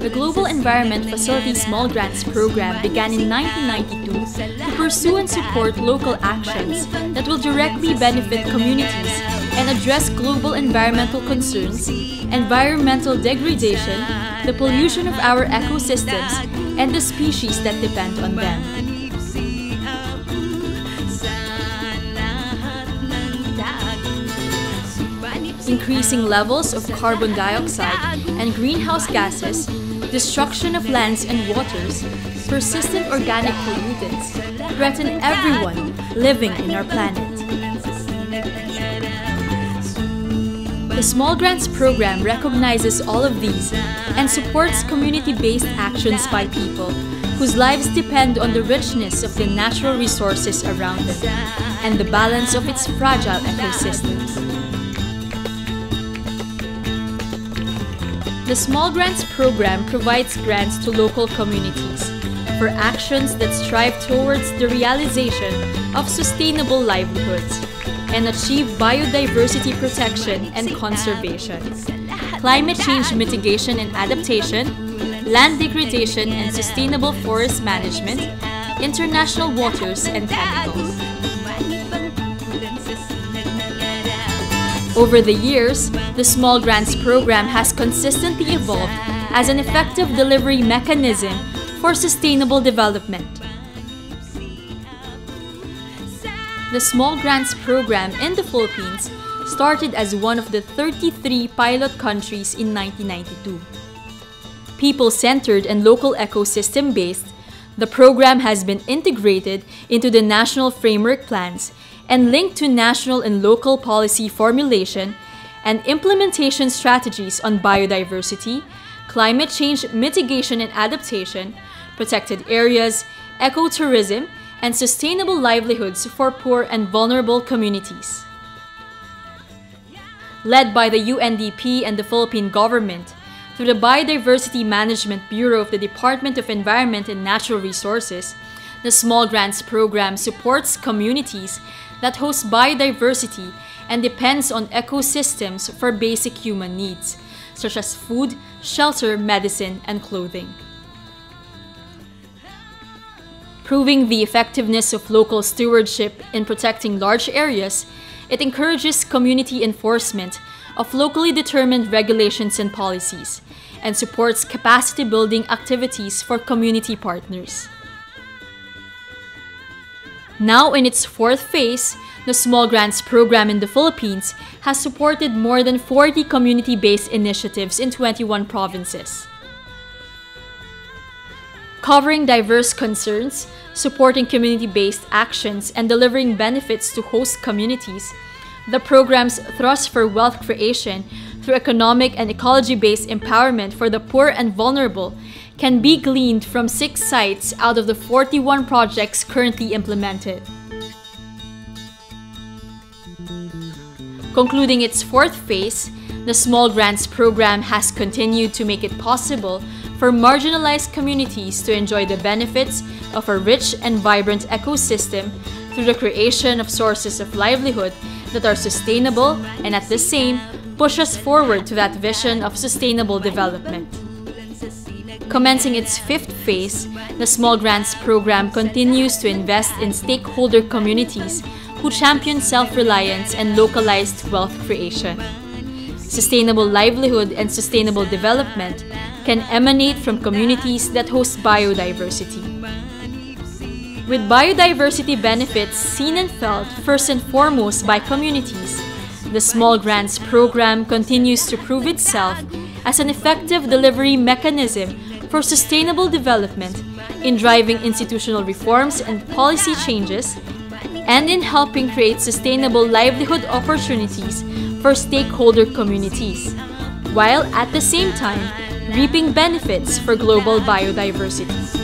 The Global Environment Facility Small Grants Program began in 1992 to pursue and support local actions that will directly benefit communities and address global environmental concerns, environmental degradation, the pollution of our ecosystems, and the species that depend on them. Increasing levels of carbon dioxide and greenhouse gases, destruction of lands and waters, persistent organic pollutants threaten everyone living in our planet. The Small Grants Program recognizes all of these and supports community-based actions by people whose lives depend on the richness of the natural resources around them and the balance of its fragile ecosystems. The Small Grants Program provides grants to local communities for actions that strive towards the realization of sustainable livelihoods and achieve biodiversity protection and conservation, climate change mitigation and adaptation, land degradation and sustainable forest management, international waters and chemicals. Over the years, the Small Grants Program has consistently evolved as an effective delivery mechanism for sustainable development. The Small Grants Program in the Philippines started as one of the 33 pilot countries in 1992. People-centered and local ecosystem-based, the program has been integrated into the national framework plans and linked to national and local policy formulation and implementation strategies on biodiversity, climate change mitigation and adaptation, protected areas, ecotourism, and sustainable livelihoods for poor and vulnerable communities. Led by the UNDP and the Philippine government, through the Biodiversity Management Bureau of the Department of Environment and Natural Resources, the Small Grants Program supports communities that host biodiversity and depends on ecosystems for basic human needs, such as food, shelter, medicine, and clothing. Proving the effectiveness of local stewardship in protecting large areas, it encourages community enforcement of locally determined regulations and policies, and supports capacity-building activities for community partners. Now in its fourth phase, the Small Grants Program in the Philippines has supported more than 40 community-based initiatives in 21 provinces. Covering diverse concerns, supporting community-based actions, and delivering benefits to host communities, the program's thrust for wealth creation through economic and ecology-based empowerment for the poor and vulnerable can be gleaned from 6 sites out of the 41 projects currently implemented. Concluding its fourth phase, the Small Grants Program has continued to make it possible for marginalized communities to enjoy the benefits of a rich and vibrant ecosystem through the creation of sources of livelihood that are sustainable and at the same push us forward to that vision of sustainable development. Commencing its fifth phase, the Small Grants Program continues to invest in stakeholder communities who champion self-reliance and localized wealth creation. Sustainable livelihood and sustainable development can emanate from communities that host biodiversity. With biodiversity benefits seen and felt first and foremost by communities, the Small Grants Program continues to prove itself as an effective delivery mechanism for sustainable development in driving institutional reforms and policy changes, and in helping create sustainable livelihood opportunities for stakeholder communities, while at the same time reaping benefits for global biodiversity.